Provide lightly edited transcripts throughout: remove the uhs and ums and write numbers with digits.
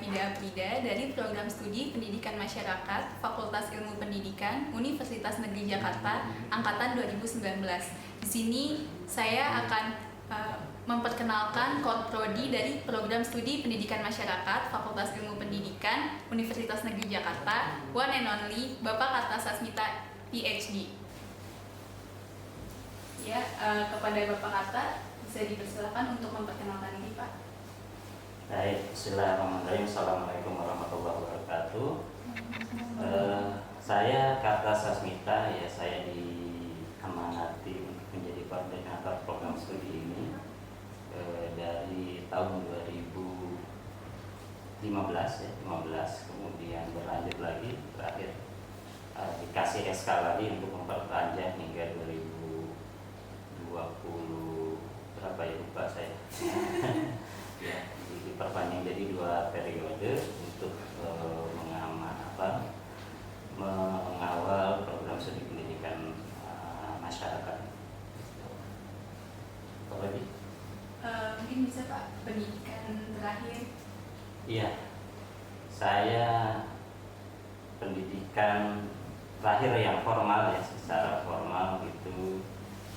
Hamida Aprida dari Program Studi Pendidikan Masyarakat Fakultas Ilmu Pendidikan Universitas Negeri Jakarta Angkatan 2019. Di sini saya akan memperkenalkan Prodi dari Program Studi Pendidikan Masyarakat Fakultas Ilmu Pendidikan Universitas Negeri Jakarta, one and only Bapak Karta Sasmita PhD. Ya, kepada Bapak Karta bisa dipersilakan untuk memperkenalkan diri, Pak. Baik, bismillahirrahmanirrahim. Assalamualaikum warahmatullahi wabarakatuh. Saya Karta Sasmita, ya, saya diamanati untuk menjadi koordinator program studi ini dari tahun 2015, ya, 15, kemudian berlanjut lagi, terakhir dikasih SK lagi untuk memperpanjang hingga 2020 berapa ya, lupa saya. Ya, diperpanjang jadi 2 periode untuk mengawal program studi pendidikan masyarakat. Apa lagi? Mungkin bisa Pak, pendidikan terakhir. Iya, saya pendidikan terakhir yang formal, ya, secara formal itu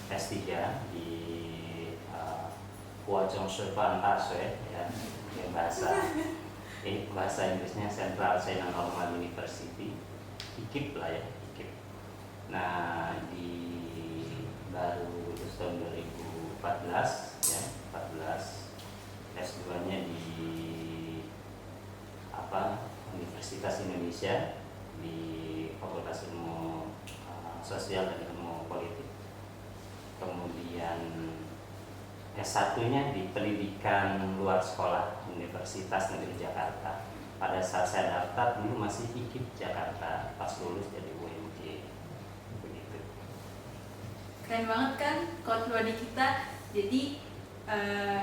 S3 di Huazhong Shifan Taswe, ya, yang bahasa Inggrisnya Central China Normal University, IKIP lah, ya, IKIP. Nah, baru lulus tahun 2014, ya, 14. S2-nya di Universitas Indonesia di Fakultas Ilmu Sosial dan Ilmu Politik. Kemudian S1-nya di Pendidikan Luar Sekolah Universitas Negeri Jakarta. Pada saat saya daftar dulu masih IKIP Jakarta, pas lulus jadi UMJ. Begitu. Keren banget kan Prodi kita. Jadi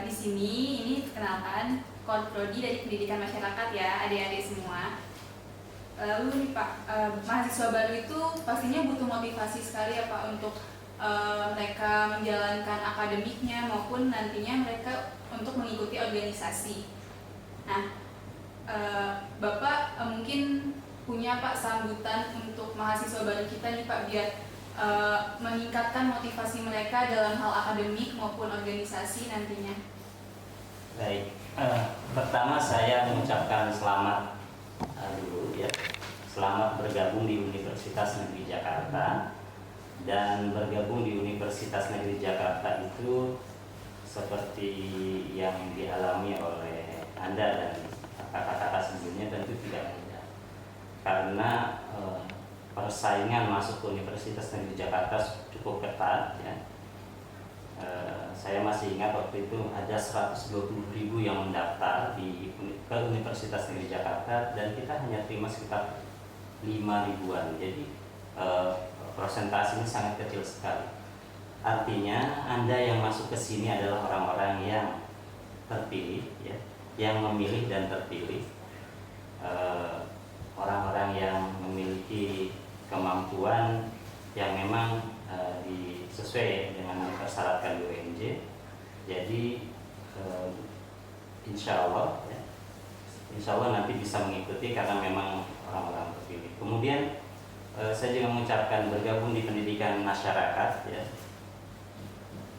di sini ini perkenalkan Prodi dari Pendidikan Masyarakat, ya, adik-adik semua. Lalu nih Pak, mahasiswa baru itu pastinya butuh motivasi sekali, ya Pak, untuk mereka menjalankan akademiknya maupun nantinya mereka untuk mengikuti organisasi. Nah, Bapak mungkin punya Pak sambutan untuk mahasiswa baru kita nih Pak, biar meningkatkan motivasi mereka dalam hal akademik maupun organisasi nantinya. Baik, pertama saya mengucapkan selamat dulu, ya, selamat bergabung di Universitas Negeri Jakarta. Dan bergabung di Universitas Negeri Jakarta itu seperti yang dialami oleh Anda dan kakak-kakak sebelumnya tentu tidak mudah, karena persaingan masuk ke Universitas Negeri Jakarta cukup ketat, ya. Saya masih ingat waktu itu ada 120.000 yang mendaftar ke Universitas Negeri Jakarta dan kita hanya terima sekitar 5.000-an. Jadi prosentasinya sangat kecil sekali. Artinya Anda yang masuk ke sini adalah orang-orang yang terpilih, ya, yang memilih dan terpilih, orang-orang yang memiliki kemampuan yang memang sesuai dengan persyaratkan UMJ. Jadi insya Allah, ya, insya Allah nanti bisa mengikuti karena memang orang-orang terpilih. Kemudian saya juga mengucapkan bergabung di pendidikan masyarakat, ya.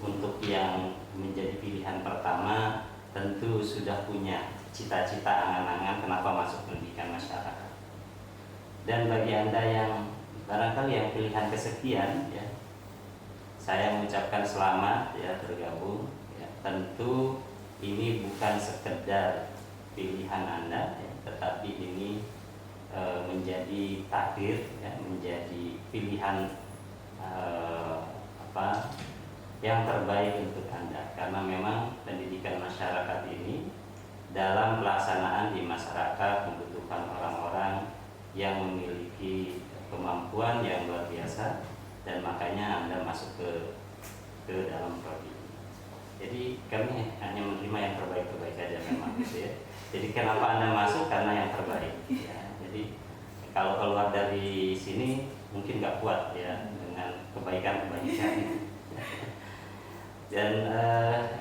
Untuk yang menjadi pilihan pertama tentu sudah punya cita-cita, angan-angan kenapa masuk pendidikan masyarakat. Dan bagi Anda yang barangkali yang pilihan kesekian, ya, saya mengucapkan selamat, ya, bergabung, ya. Tentu ini bukan sekedar pilihan Anda, ya, tetapi ini menjadi takdir, ya, menjadi pilihan yang terbaik untuk Anda, karena memang pendidikan masyarakat ini dalam pelaksanaan di masyarakat membutuhkan orang-orang yang memiliki kemampuan yang luar biasa, dan makanya Anda masuk ke dalam prodi ini. Jadi kami hanya menerima yang terbaik-terbaik saja memang, gitu, ya. Jadi kenapa Anda masuk? Karena yang terbaik, ya. Jadi kalau keluar dari sini mungkin nggak kuat, ya, dengan kebaikan-kebaikan. Dan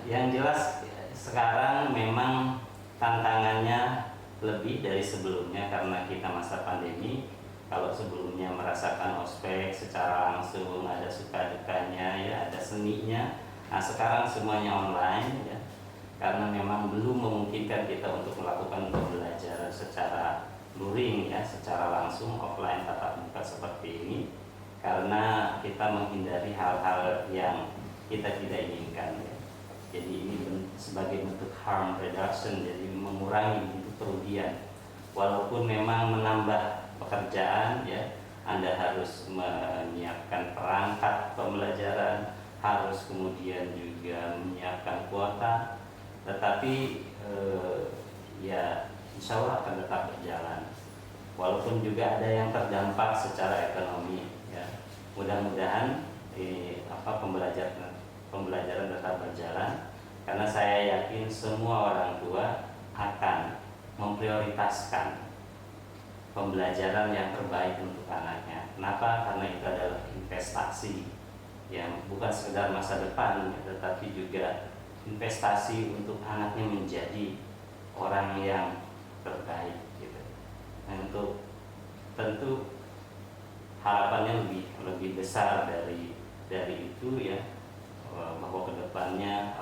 yang jelas sekarang memang tantangannya lebih dari sebelumnya karena kita masa pandemi. Kalau sebelumnya merasakan ospek secara langsung, ada suka dukanya ya, ada seninya. Nah sekarang semuanya online ya, karena memang belum memungkinkan kita untuk melakukan pembelajaran secara luring ya, secara langsung offline tatap muka seperti ini, karena kita menghindari hal-hal yang kita tidak inginkan ya. Jadi ini sebagai bentuk harm reduction, jadi mengurangi bentuk kerugian. Walaupun memang menambah pekerjaan ya, Anda harus menyiapkan perangkat pembelajaran, harus kemudian juga menyiapkan kuota, tetapi ya insya Allah akan tetap berjalan. Walaupun juga ada yang terdampak secara ekonomi ya, mudah-mudahan pembelajaran tetap berjalan, karena saya yakin semua orang tua akan memprioritaskan pembelajaran yang terbaik untuk anaknya. Kenapa? Karena itu adalah investasi yang bukan sekedar masa depan, tetapi juga investasi untuk anaknya menjadi orang yang terbaik gitu. Nah, untuk tentu harapannya lebih besar dari itu ya, bahwa kedepannya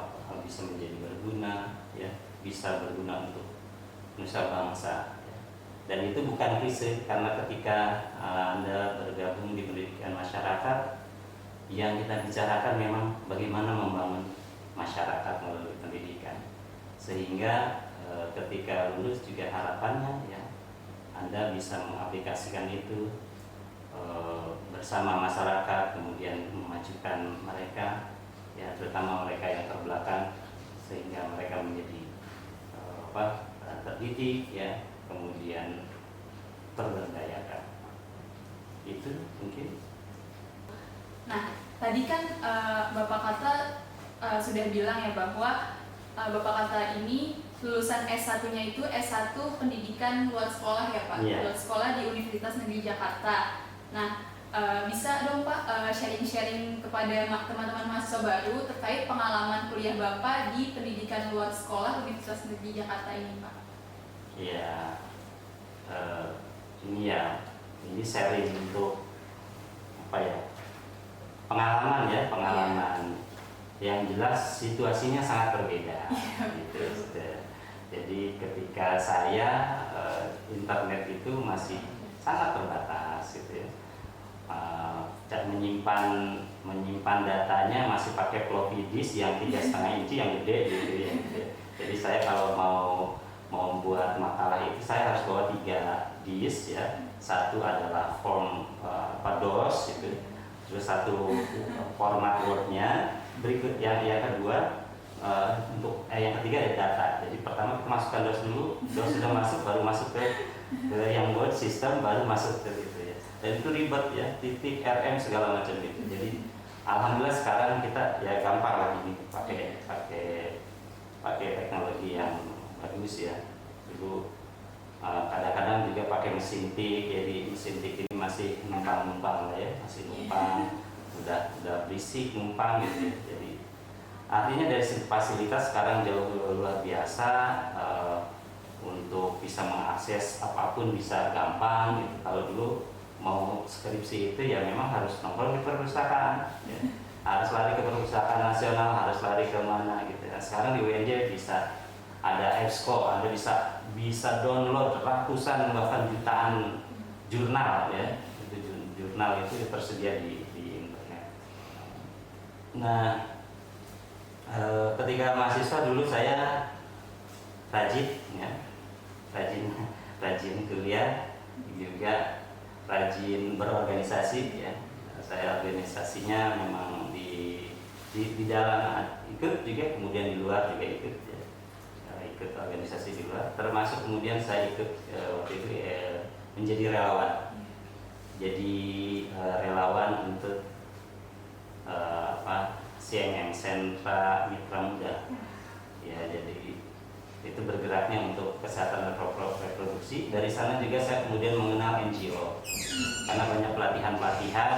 bisa menjadi berguna ya, bisa berguna untuk nusa bangsa. Dan itu bukan klise, karena ketika Anda bergabung di pendidikan masyarakat, yang kita bicarakan memang bagaimana membangun masyarakat melalui pendidikan. Sehingga ketika lulus juga harapannya ya, Anda bisa mengaplikasikan itu bersama masyarakat, kemudian memajukan mereka ya, terutama mereka yang terbelakang, sehingga mereka menjadi terdidik ya, kemudian terberdayakan. Itu mungkin. Nah, tadi kan Bapak kata sudah bilang ya bahwa Bapak kata ini lulusan S1-nya itu S1 pendidikan luar sekolah ya Pak, Yeah. Luar sekolah di Universitas Negeri Jakarta. Nah, bisa dong Pak sharing-sharing kepada teman-teman mahasiswa baru terkait pengalaman kuliah Bapak di pendidikan luar sekolah Universitas Negeri Jakarta ini Pak. Ya, ini sharing untuk pengalaman ya, pengalaman yang jelas situasinya sangat berbeda gitu. Jadi ketika saya internet itu masih sangat terbatas gitu ya, menyimpan datanya masih pakai floppy disk yang 3,5 inci yang gede gitu ya. Jadi saya kalau mau membuat makalah itu saya harus bawa 3 disk ya. Satu adalah form DOS gitu, terus satu format Word-nya, berikut yang kedua untuk yang ketiga ada data. Jadi pertama kita masukkan DOS dulu, DOS sudah masuk baru masuk ke yang Word sistem, baru masuk ke itu ya. Dan itu ribet ya, titik RM segala macam gitu. Jadi alhamdulillah sekarang kita ya gampang lagi pakai teknologi yang bagus ya. Dulu kadang-kadang juga pakai mesin tik, jadi mesin tik ini masih numpang lah ya, masih numpang, udah berisik numpang gitu ya. Jadi artinya dari segi fasilitas sekarang jauh luar biasa, untuk bisa mengakses apapun bisa gampang gitu. Kalau dulu mau skripsi itu ya memang harus nongkrong di perpustakaan ya. Harus lari ke perpustakaan nasional, harus lari ke mana gitu. Nah, sekarang di UNJ bisa ada EBSCO, Anda bisa download ratusan bahkan jutaan jurnal ya. Jurnal itu tersedia di internet. Nah, ketika mahasiswa dulu saya rajin kuliah, juga rajin berorganisasi ya. Saya organisasinya memang di dalam ikut juga, kemudian di luar juga ikut ya. Ikut organisasi di luar, termasuk kemudian saya ikut waktu itu menjadi relawan. Jadi relawan untuk CNM, Sentra Mitra Muda ya. Jadi itu bergeraknya untuk kesehatan reproduksi. Dari sana juga saya kemudian mengenal NGO, karena banyak pelatihan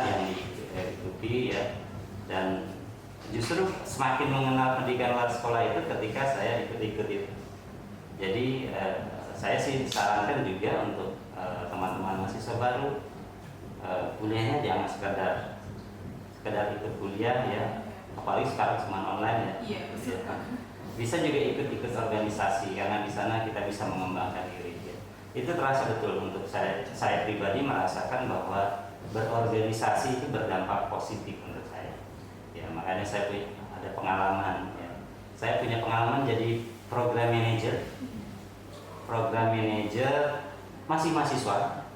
yang diikuti ya. Dan justru semakin mengenal pendidikan luar sekolah itu ketika saya ikut itu. Jadi saya sih sarankan juga untuk teman-teman mahasiswa baru, kuliahnya jangan sekedar ikut kuliah ya, apalagi sekarang cuma online ya. Iya, betul. Bisa juga ikut organisasi karena di sana kita bisa mengembangkan diri ya. Itu terasa betul untuk saya pribadi merasakan bahwa berorganisasi itu berdampak positif untuk saya ya, makanya saya ada pengalaman ya. Saya punya pengalaman jadi program manager masih mahasiswa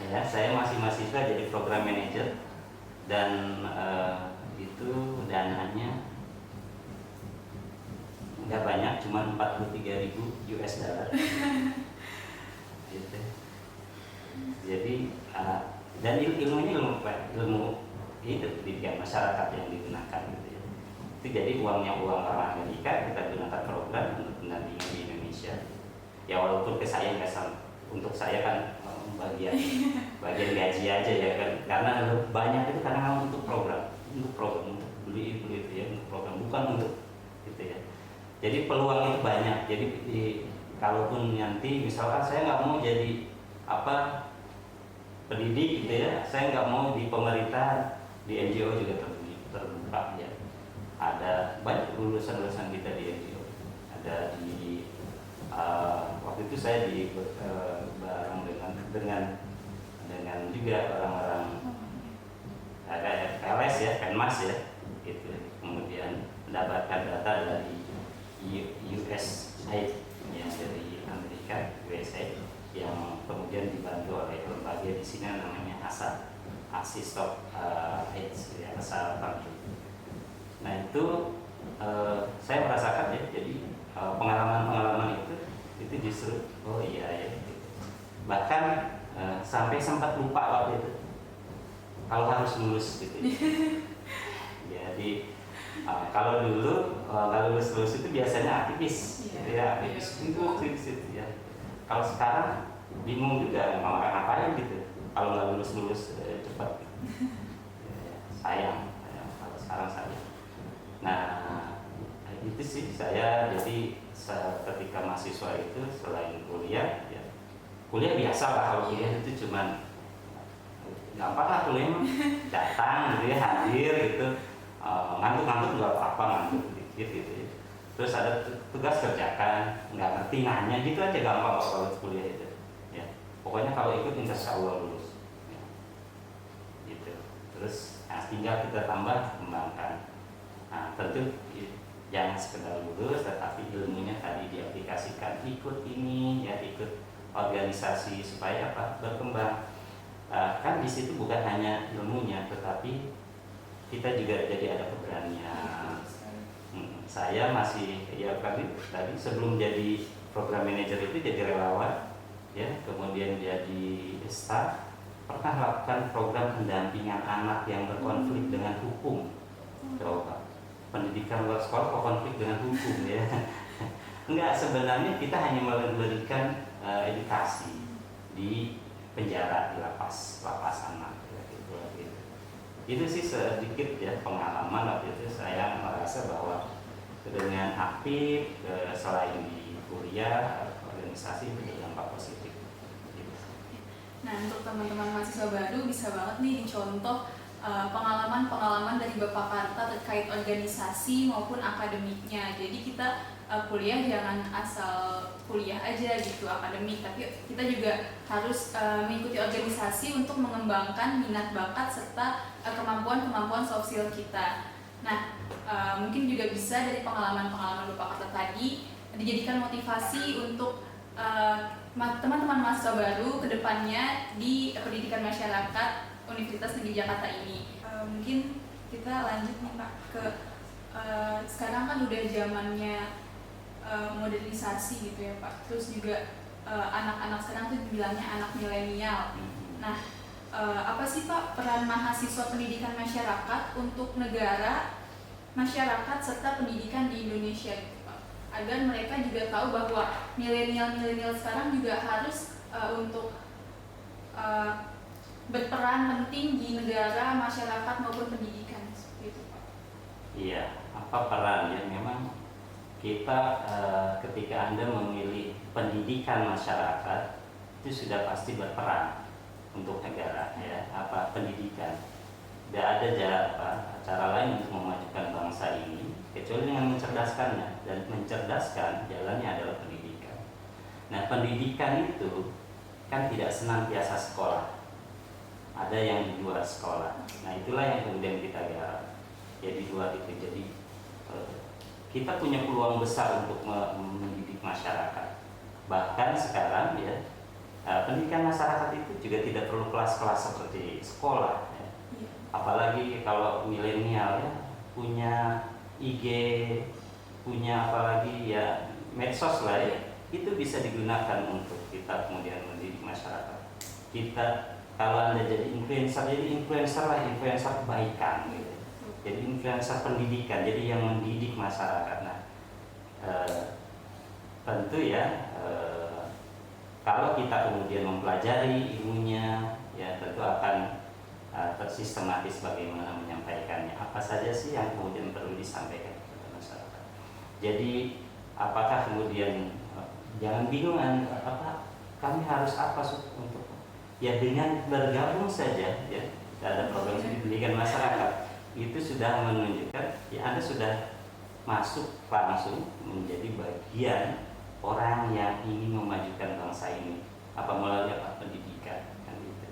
ya, saya masih mahasiswa jadi program manager dan itu dananya nggak banyak, cuma 43.000 US dollar gitu. Jadi dan ilmunya ilmu itu pendidikan masyarakat yang digunakan gitu ya. Itu jadi uangnya uang orang Amerika, kita gunakan program untuk pendampingan di Indonesia ya, walaupun ke saya nggak sama, untuk saya kan bagian gaji aja ya kan, karena banyak itu karena untuk program untuk beli itu ya, untuk program bukan untuk gitu ya. Jadi peluang itu banyak. Jadi kalaupun nanti misalkan saya nggak mau jadi pendidik gitu ya, saya nggak mau di pemerintah, di NGO juga terbuka ya. Ada banyak lulusan kita di NGO. Ada di waktu itu saya bareng dengan juga orang-orang ada LS ya, Penmas ya, gitu. Kemudian mendapatkan data dari USAID yang dari Amerika, USAID, yang kemudian dibantu oleh lembaga di sini namanya ASA, Aksi Stop AIDS ya, ASA Bangkit. Nah itu saya merasakan ya, jadi pengalaman itu justru oh iya ya gitu. Bahkan sampai sempat lupa waktu itu kalau harus lulus gitu ya. Jadi kalau dulu kalau lulus itu biasanya aktivis gitu ya, aktivis itu ya. Kalau sekarang bingung juga mau ngapain gitu kalau nggak lulus cepat gitu. Sayang kalau sekarang sayang. Nah itu sih saya jadi ketika mahasiswa itu selain kuliah ya, kuliah biasa lah, kalau kuliah itu cuman gampang lah kuliah datang gitu ya, hadir gitu, ngantuk nggak apa-apa, ngantuk dikit gitu ya. Terus ada tugas kerjakan, nggak ngerti nanya gitu aja, gampang kalau kuliah itu ya. Pokoknya kalau ikut insya Allah lulus ya. Gitu. Terus tinggal kita tambah kembangkan. Nah tentu jangan sekedar lulus, tetapi ilmunya tadi diaplikasikan, ikut ini ya, ikut organisasi supaya berkembang. Kan di situ bukan hanya ilmunya, tetapi kita juga jadi ada keberanian. Saya masih ya tadi sebelum jadi program manager itu jadi relawan ya, kemudian jadi staff, pernah lakukan program pendampingan anak yang berkonflik dengan hukum. Coba pendidikan luar sekolah kok konflik dengan hukum ya. Enggak, sebenarnya kita hanya memberikan edukasi di penjara, di lapas anak gitu. Itu sih sedikit ya pengalaman waktu itu. Saya merasa bahwa dengan aktif selain di kuliah, organisasi itu berdampak positif gitu. Nah untuk teman-teman mahasiswa baru bisa banget nih dicontoh pengalaman-pengalaman dari Bapak Karta terkait organisasi maupun akademiknya. Jadi kita kuliah jangan asal kuliah aja gitu akademik, tapi kita juga harus mengikuti organisasi untuk mengembangkan minat bakat serta kemampuan-kemampuan sosial kita. Nah mungkin juga bisa dari pengalaman-pengalaman Bapak Karta tadi dijadikan motivasi untuk teman-teman mahasiswa baru kedepannya di pendidikan masyarakat Universitas Negeri Jakarta ini. Mungkin kita lanjut nih Pak ke sekarang kan udah zamannya modernisasi gitu ya Pak. Terus juga anak-anak sekarang tuh dibilangnya anak milenial. Nah, apa sih Pak peran mahasiswa pendidikan masyarakat untuk negara, masyarakat serta pendidikan di Indonesia gitu Pak? Agar mereka juga tahu bahwa milenial sekarang juga harus untuk berperan penting di negara, masyarakat maupun pendidikan seperti itu Pak. Iya, apa peran ya? Memang kita ketika Anda memilih pendidikan masyarakat itu sudah pasti berperan untuk negara, ya. Apa pendidikan? Tidak ada cara lain untuk memajukan bangsa ini kecuali dengan mencerdaskannya, dan mencerdaskan jalannya adalah pendidikan. Nah, pendidikan itu kan tidak senantiasa sekolah, ada yang di luar sekolah. Nah, itulah yang kemudian kita garap, ya, di luar itu. Jadi kita punya peluang besar untuk mendidik masyarakat. Bahkan sekarang, ya, pendidikan masyarakat itu juga tidak perlu kelas-kelas seperti sekolah, ya. Apalagi kalau milenial, ya, punya IG, punya apalagi ya medsos lah, ya, itu bisa digunakan untuk kita kemudian mendidik masyarakat. Kita, kalau Anda jadi influencer lah, influencer kebaikan, gitu. Jadi influencer pendidikan, jadi yang mendidik masyarakat. Nah, tentu ya, kalau kita kemudian mempelajari ilmunya, ya tentu akan tersistematis bagaimana menyampaikannya. Apa saja sih yang kemudian perlu disampaikan kepada masyarakat. Jadi apakah kemudian jangan bingung, kami harus apa untuk, ya, dengan bergabung saja, ya, ada program pendidikan masyarakat itu sudah menunjukkan, ya, Anda sudah masuk langsung menjadi bagian orang yang ingin memajukan bangsa ini, melalui pendidikan, kan gitu.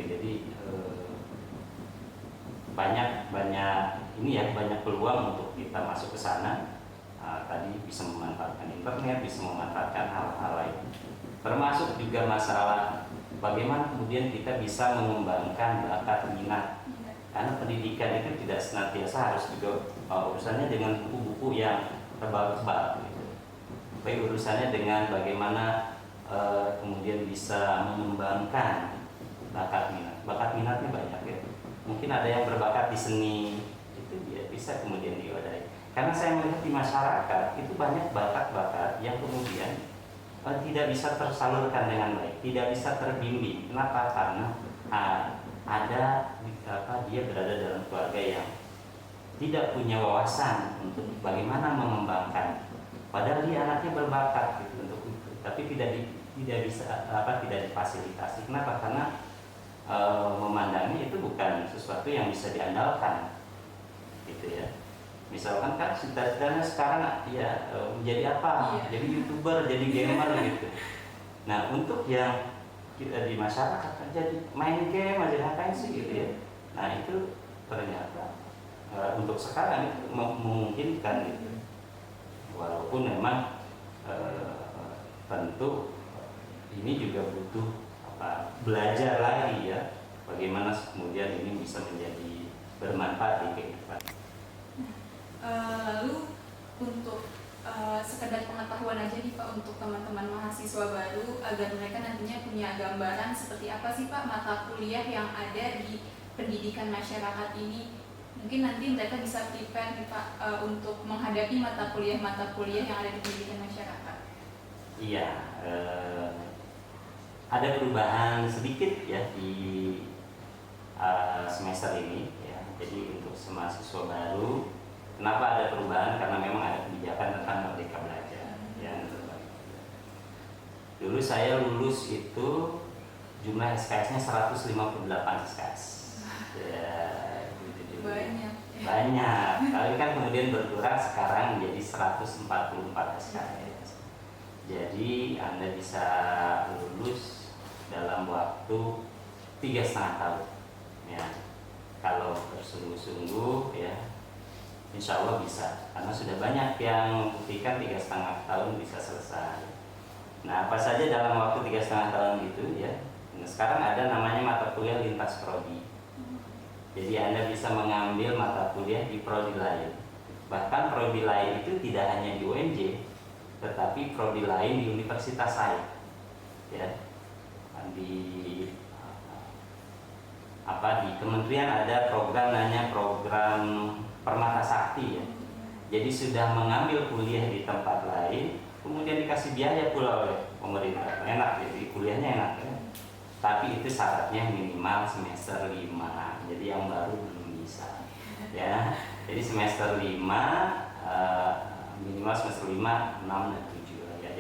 Jadi banyak ini ya, banyak peluang untuk kita masuk ke sana. Tadi bisa memanfaatkan internet, bisa memanfaatkan hal-hal lain, termasuk juga masalah bagaimana kemudian kita bisa mengembangkan bakat minat. Karena pendidikan itu tidak senantiasa harus juga urusannya dengan buku-buku yang tebal-tebal, gitu. Tapi urusannya dengan bagaimana kemudian bisa mengembangkan bakat minat. Bakat minatnya banyak, ya. Mungkin ada yang berbakat di seni, itu dia bisa kemudian diwadahi. Karena saya melihat di masyarakat itu banyak bakat-bakat yang kemudian tidak bisa tersalurkan dengan baik, tidak bisa terbimbing. Kenapa? Karena ada dia berada dalam keluarga yang tidak punya wawasan untuk bagaimana mengembangkan. Padahal dia anaknya berbakat, gitu, untuk itu, tapi tidak difasilitasi. Kenapa? Karena memandangnya itu bukan sesuatu yang bisa diandalkan, gitu ya. Misalkan kan cita-citanya sekarang, ya, menjadi apa? Jadi YouTuber, jadi gamer, gitu. Nah, untuk yang kita di masyarakat jadi main game aja, ngapain sih, gitu ya. Nah, itu ternyata untuk sekarang itu memungkinkan, gitu. Walaupun memang tentu ini juga butuh belajar lagi, ya, bagaimana kemudian ini bisa menjadi bermanfaat di kehidupan. Lalu untuk sekedar pengetahuan aja nih Pak, untuk teman-teman mahasiswa baru agar mereka nantinya punya gambaran seperti apa sih Pak mata kuliah yang ada di pendidikan masyarakat ini. Mungkin nanti mereka bisa prepare nih Pak untuk menghadapi mata kuliah yang ada di pendidikan masyarakat. Iya, ada perubahan sedikit, ya, di semester ini, ya. Jadi untuk mahasiswa baru, kenapa ada perubahan? Karena memang ada kebijakan tentang Merdeka Belajar, ya. Dulu saya lulus itu jumlah SKS-nya 158 SKS. Ya, gitu. Banyak. Tapi kan kemudian berkurang sekarang menjadi 144 SKS. Jadi Anda bisa lulus dalam waktu 3,5 tahun, ya. Kalau bersungguh-sungguh, ya, insya Allah bisa, karena sudah banyak yang buktikan 3,5 tahun bisa selesai. Nah, apa saja dalam waktu 3,5 tahun itu, ya. Nah, sekarang ada namanya mata kuliah lintas prodi. Jadi Anda bisa mengambil mata kuliah di prodi lain. Bahkan prodi lain itu tidak hanya di UNJ, tetapi prodi lain di universitas lain, ya. Di kementerian ada program namanya program Permata Sakti, ya. Jadi sudah mengambil kuliah di tempat lain, kemudian dikasih biaya pula oleh pemerintah. Enak, jadi kuliahnya enak, ya. Tapi itu syaratnya minimal semester 5. Jadi yang baru belum bisa, ya. Jadi semester 5, minimal semester 5, 6 dan 7, ya.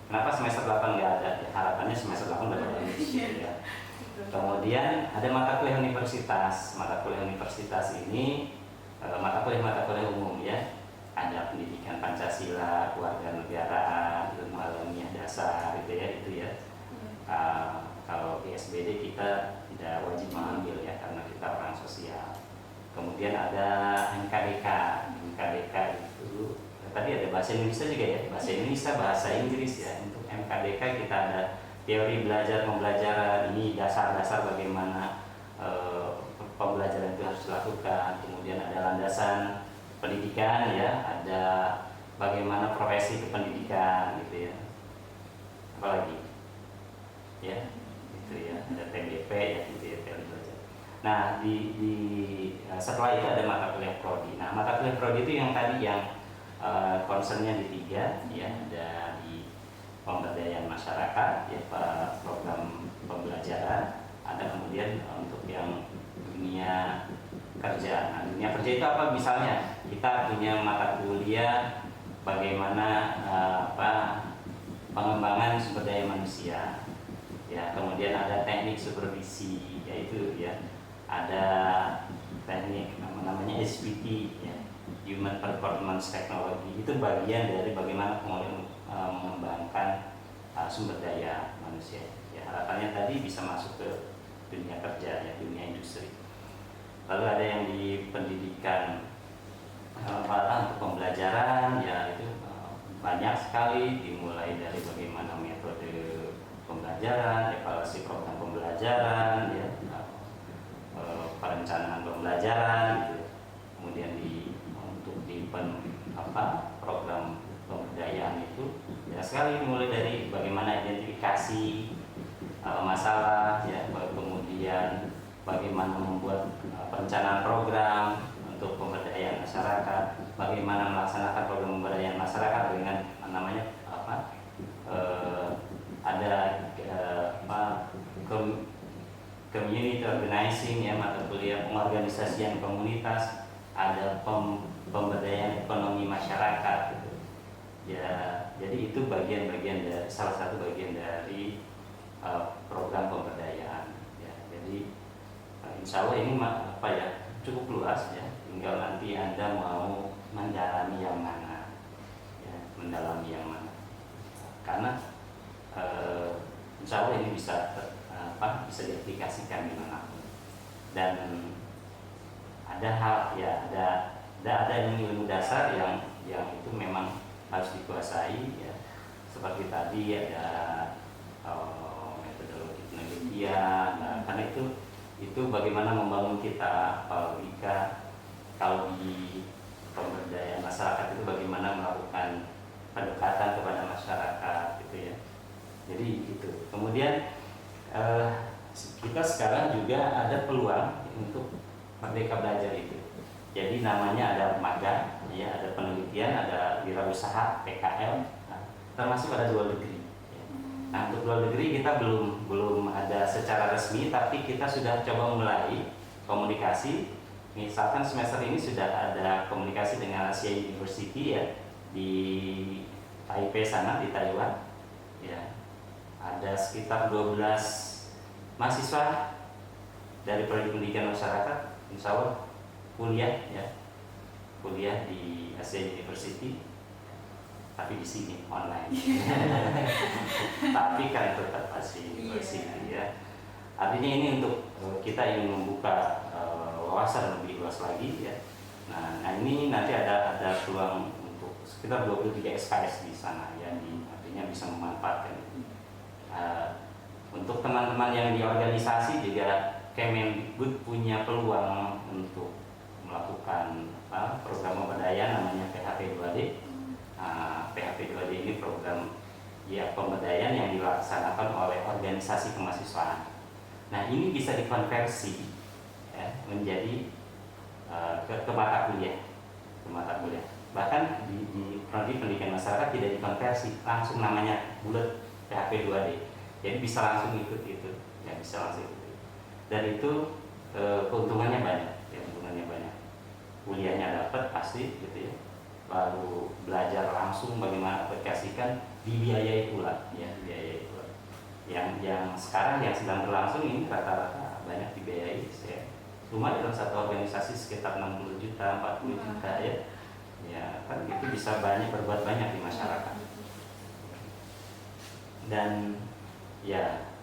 Kenapa semester 8 nggak ada? Ya, harapannya semester 8 udah bagus ya. Kemudian ada mata kuliah universitas. Mata kuliah universitas ini mata kuliah umum ya. Ada pendidikan Pancasila, kewarganegaraan, ilmu alamiah dasar gitu ya, itu ya. Kalau di SBD kita tidak wajib mengambil ya karena kita orang sosial. Kemudian ada MKDK. MKDK itu tadi ada bahasa Indonesia juga ya, bahasa Indonesia, bahasa Inggris ya. Untuk MKDK kita ada teori belajar pembelajaran, ini dasar-dasar bagaimana pembelajaran itu harus dilakukan. Kemudian ada landasan pendidikan ya, ada bagaimana profesi kependidikan gitu ya. Apalagi ya, itu ya, ada TBP ya gitu ya, teori belajar. Nah, setelah itu ada mata kuliah prodi. Nah, mata kuliah prodi itu yang tadi yang concernnya di 3 ya, ada di pemberdayaan masyarakat ya, program pembelajaran, ada kemudian untuk yang dunia kerja. Nah, dunia kerja itu apa? Misalnya kita punya mata kuliah bagaimana pengembangan sumber daya manusia ya, kemudian ada teknik supervisi yaitu ya, ada teknik namanya SPT ya, Human Performance Technology. Itu bagian dari bagaimana mengembangkan sumber daya manusia ya. Harapannya tadi bisa masuk ke dunia kerja ya, dunia industri. Lalu ada yang di pendidikan untuk pembelajaran ya, itu banyak sekali, dimulai dari bagaimana metode pembelajaran, evaluasi program pembelajaran ya, perencanaan pembelajaran gitu. Kemudian untuk program pemberdayaan itu ya sekali, mulai dari bagaimana identifikasi masalah ya, kemudian bagaimana membuat perencanaan program untuk pemberdayaan masyarakat, bagaimana melaksanakan program pemberdayaan masyarakat dengan namanya community organizing ya, mata kuliah pengorganisasian komunitas, ada pemberdayaan ekonomi masyarakat gitu. Ya, jadi itu bagian-bagian dari salah satu bagian dari program pemberdayaan ya. Jadi insya Allah ini cukup luas ya, tinggal nanti Anda mau mendalami yang mana ya, karena insya Allah ini bisa diaplikasikan dimanapun. Dan ada hal ya, ada ilmu dasar yang itu memang harus dikuasai ya, seperti tadi ada metodologi penelitian. Nah, karena itu bagaimana membangun kita, kalau di pemberdayaan masyarakat itu bagaimana melakukan pendekatan kepada masyarakat gitu ya. Jadi itu. Kemudian kita sekarang juga ada peluang untuk merdeka belajar itu. Jadi namanya ada magang, ya, ada penelitian, ada wirausaha, PKL, termasuk ada dual degree. Nah, untuk dual degree kita belum ada secara resmi, tapi kita sudah coba mulai komunikasi. Misalkan semester ini sudah ada komunikasi dengan Asia University ya, di Taipei sana, di Taiwan. Ya, ada sekitar 12 mahasiswa dari prodi pendidikan masyarakat, insya Allah kuliah di Asia University, tapi di sini online. Tapi kan tetap Asia University ya. Artinya ini untuk kita ingin membuka wawasan lebih luas lagi ya. Nah ini nanti ada peluang untuk sekitar 23 SKS di sana ya, artinya bisa memanfaatkan itu. Untuk teman-teman yang di organisasi juga, Kemendikbud punya peluang untuk melakukan program pemberdayaan namanya PHP 2D. PHP 2D ini program ya pemberdayaan yang dilaksanakan oleh organisasi kemahasiswaan. Nah ini bisa dikonversi ya, menjadi ke mata kuliah, Bahkan di prodi pendidikan masyarakat tidak dikonversi, langsung namanya bulat PHP 2D. Jadi bisa langsung ikut itu, ya bisa langsung ikut. Dan itu keuntungannya banyak, Kuliahnya dapat pasti gitu ya. Lalu belajar langsung bagaimana aplikasikan dibiayai pula, ya dibiayai pula. Yang sekarang yang sedang berlangsung ini rata-rata banyak dibiayai, ya. Cuma dalam satu organisasi sekitar 60 juta, 40 juta ya. Ya kan itu bisa berbuat banyak di masyarakat. Dan ya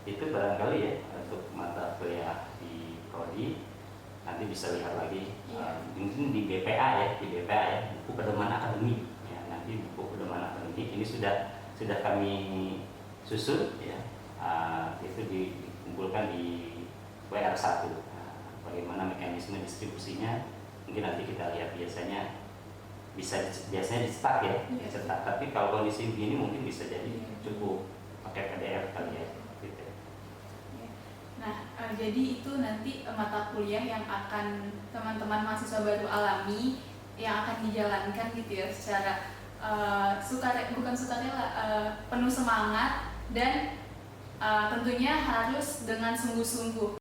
itu barangkali ya untuk mata kuliah di prodi. Nanti bisa lihat lagi mungkin di BPA ya, buku pedoman akademik ya. Nanti buku pedoman akademik ini sudah kami susun ya. Itu dikumpulkan di WR1. Bagaimana mekanisme distribusinya mungkin nanti kita lihat. Biasanya dicetak ya, dicetak. Tapi kalau kondisi begini mungkin bisa jadi cukup pakai PDF kali ya. Gitu. Nah, jadi itu nanti mata kuliah yang akan teman-teman mahasiswa baru alami, yang akan dijalankan gitu ya secara bukan sukarela, penuh semangat dan tentunya harus dengan sungguh-sungguh.